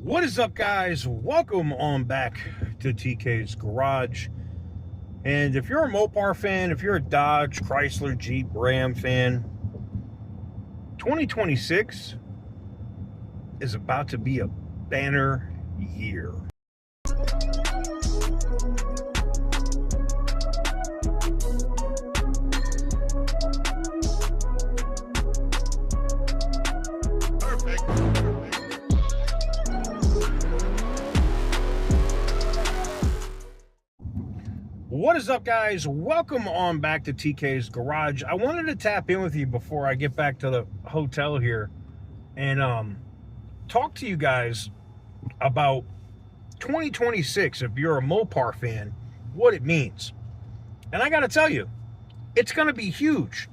What is up, guys? Welcome on back to TK's Garage. And if you're a Mopar fan, if you're a Dodge, Chrysler, Jeep, Ram fan, 2026 is about to be a banner year. What is up, guys? Welcome on back to TK's Garage. I wanted to tap in with you before I get back to the hotel here and talk to you guys about 2026, if you're a Mopar fan, what it means. And I got to tell you, it's going to be huge.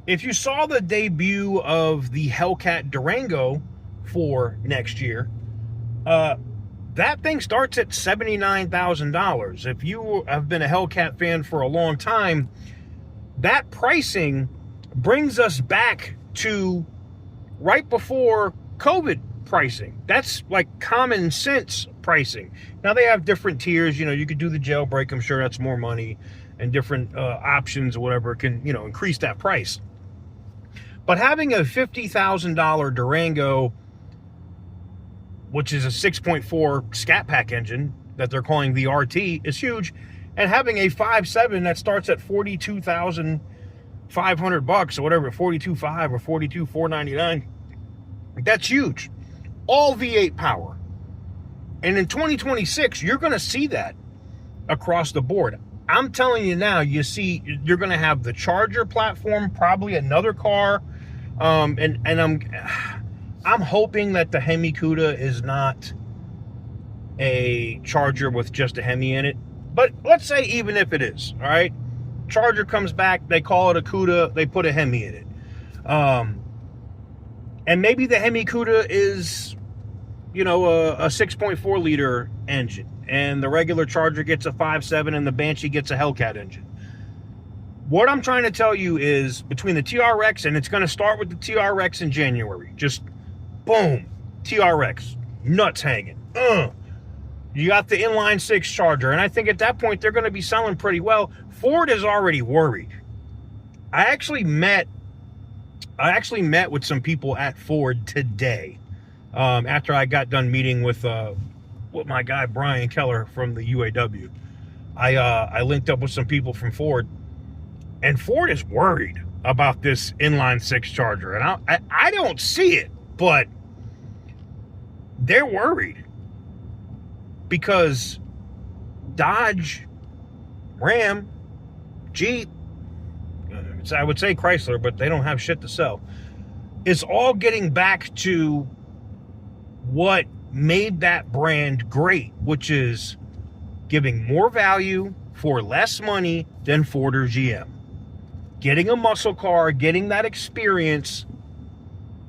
If you saw the debut of the Hellcat Durango for next year, that thing starts at $79,000. If you have been a Hellcat fan for a long time, that pricing brings us back to right before COVID pricing. That's like common sense pricing. Now they have different tiers. You know, you could do the jailbreak. I'm sure that's more money, and different options or whatever can, you know, increase that price. But having a $50,000 Durango, which is a 6.4 Scat Pack engine that they're calling the RT, is huge. And having a 5.7 that starts at $42,500 or whatever, $42,500 or $42,499, that's huge. All V8 power. And in 2026, you're going to see that across the board. I'm telling you now, you're going to have the Charger platform, probably another car, and I'm hoping that the Hemi Cuda is not a Charger with just a Hemi in it. But let's say even if it is, all right? Charger comes back, they call it a Cuda, they put a Hemi in it. And maybe the Hemi Cuda is, you know, a 6.4 liter engine, and the regular Charger gets a 5.7 and the Banshee gets a Hellcat engine. What I'm trying to tell you is, between the TRX, and it's going to start with the TRX in January, just boom, TRX, nuts hanging. You got the inline six Charger, and I think at that point they're going to be selling pretty well. Ford is already worried. I actually met with some people at Ford today, after I got done meeting with my guy Brian Keller from the UAW. I linked up with some people from Ford, and Ford is worried about this inline six Charger, and I don't see it. But they're worried because Dodge, Ram, Jeep, I would say Chrysler, but they don't have shit to sell, is all getting back to what made that brand great, which is giving more value for less money than Ford or GM. Getting a muscle car, getting that experience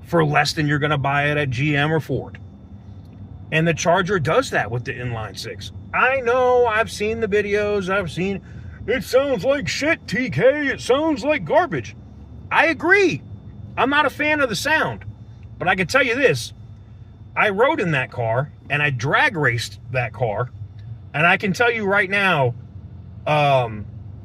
for less than you're going to buy it at GM or Ford. And the Charger does that with the inline six. I know, I've seen the videos, it sounds like shit, TK, it sounds like garbage. I agree. I'm not a fan of the sound. But I can tell you this, I rode in that car, and I drag raced that car, and I can tell you right now,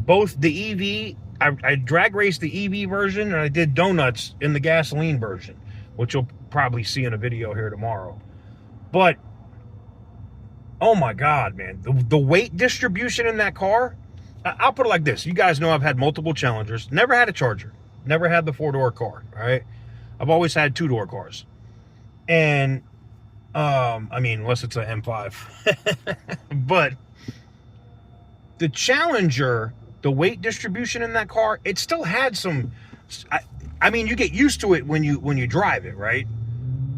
both the EV, I drag raced the EV version, and I did donuts in the gasoline version, which you'll probably see in a video here tomorrow. But, oh my God, man, the weight distribution in that car, I'll put it like this. You guys know I've had multiple Challengers, never had a Charger, never had the 4-door car, all right? I've always had 2-door cars. And, I mean, unless it's an M5. But the Challenger, the weight distribution in that car, it still had some, I mean, you get used to it when you drive it, right?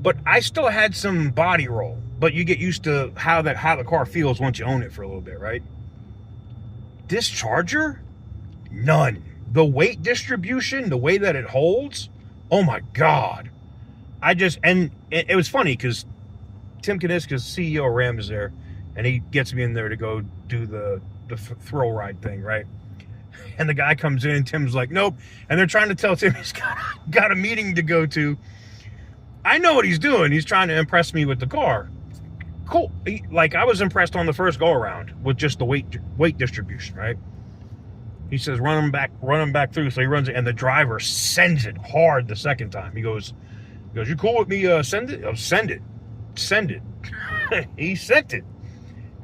But I still had some body roll. But you get used to how the car feels once you own it for a little bit, right? This Charger, none. The weight distribution, the way that it holds, oh my God. And it was funny because Tim Kaniska's CEO of Ram is there, and he gets me in there to go do the thrill ride thing, right? And the guy comes in, and Tim's like, nope. And they're trying to tell Tim he's got a meeting to go to. I know what he's doing. He's trying to impress me with the car. cool. Like, I was impressed on the first go around with just the weight distribution, right? He says, run him back through. So he runs it, and the driver sends it hard the second time. He goes, you cool with me? Send it? Oh, send it. He sent it.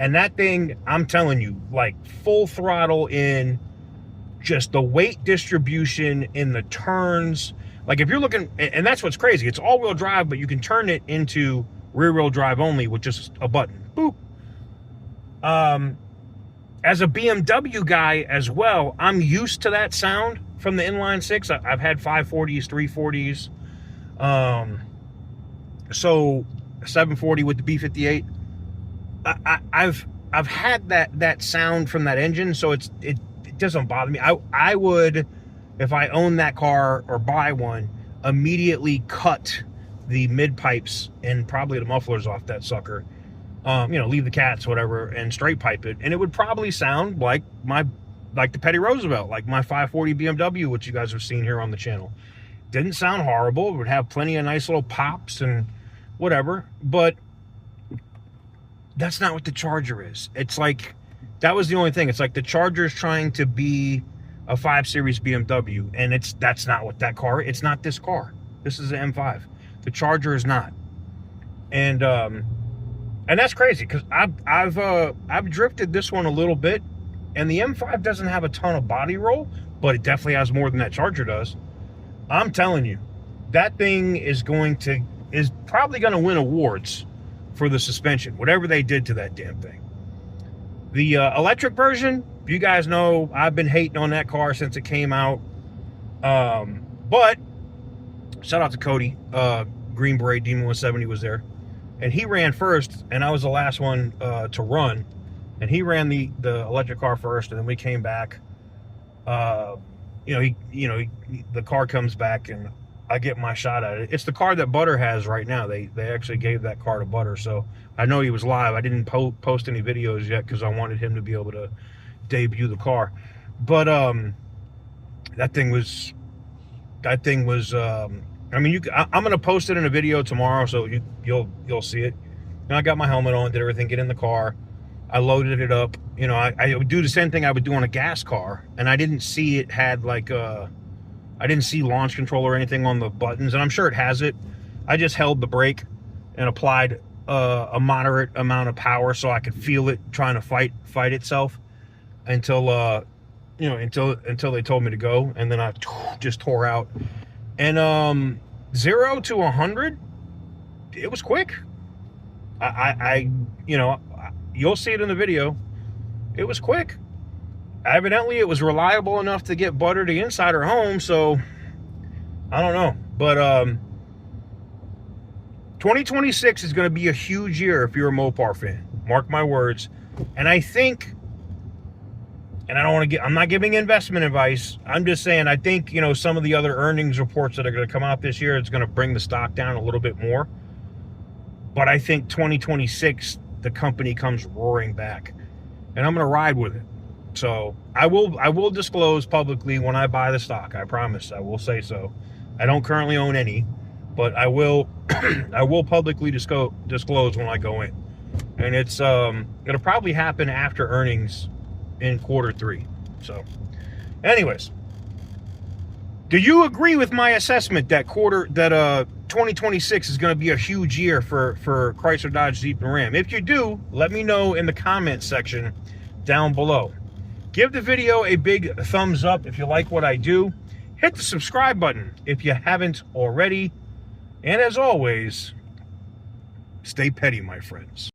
And that thing, I'm telling you, like, full throttle in, just the weight distribution in the turns. Like, if you're looking, and that's what's crazy, it's all-wheel drive, but you can turn it into rear-wheel drive only with just a button. Boop. As a BMW guy as well, I'm used to that sound from the inline six. I've had 540s, 340s. So 740 with the B58. I've had that sound from that engine, so it doesn't bother me. I would, if I own that car or buy one, immediately cut the mid pipes and probably the mufflers off that sucker. Leave the cats, whatever, and straight pipe it, and it would probably sound like the Petty Roosevelt, like my 540 BMW, which you guys have seen here on the channel. Didn't sound horrible. It would have plenty of nice little pops and whatever, but that's not what the Charger is. It's like, that was the only thing. It's like the Charger is trying to be a 5 Series BMW, and that's not what that car is. It's not this car. This is an M5. The Charger is not. And that's crazy, because I've drifted this one a little bit, and the M5 doesn't have a ton of body roll, but it definitely has more than that Charger does. I'm telling you, that thing is probably going to win awards for the suspension, whatever they did to that damn thing. The electric version, you guys know I've been hating on that car since it came out. But shout out to Cody, Green Beret Demon 170 was there, and he ran first, and I was the last one to run, and he ran the electric car first, and then we came back. The car comes back, and I get my shot at it. It's the car that Butter has right now. They actually gave that car to Butter, so I know he was live. I didn't post any videos yet because I wanted him to be able to debut the car. But that thing was. I mean, I'm gonna post it in a video tomorrow, so you'll see it. And I got my helmet on, did everything, get in the car. I loaded it up. I would do the same thing I would do on a gas car, and I didn't see it had like I didn't see launch control or anything on the buttons, and I'm sure it has it. I just held the brake and applied a moderate amount of power so I could feel it trying to fight itself until they told me to go, and then I just tore out. And 0 to 100, it was quick. You'll see it in the video. It was quick. Evidently, it was reliable enough to get Butter the Insider home, so I don't know. But 2026 is going to be a huge year if you're a Mopar fan. Mark my words. And I think, and I'm not giving investment advice. I'm just saying, I think, some of the other earnings reports that are going to come out this year, it's going to bring the stock down a little bit more. But I think 2026, the company comes roaring back, and I'm going to ride with it. So I will disclose publicly when I buy the stock. I promise. I will say so. I don't currently own any, but I will publicly disclose when I go in. And it'll probably happen after earnings in Q3. So anyways, do you agree with my assessment that 2026 is going to be a huge year for Chrysler, Dodge, Jeep, and Ram? If you do, let me know in the comment section down below. Give the video a big thumbs up if you like what I do. Hit the subscribe button if you haven't already. And as always, stay petty, my friends.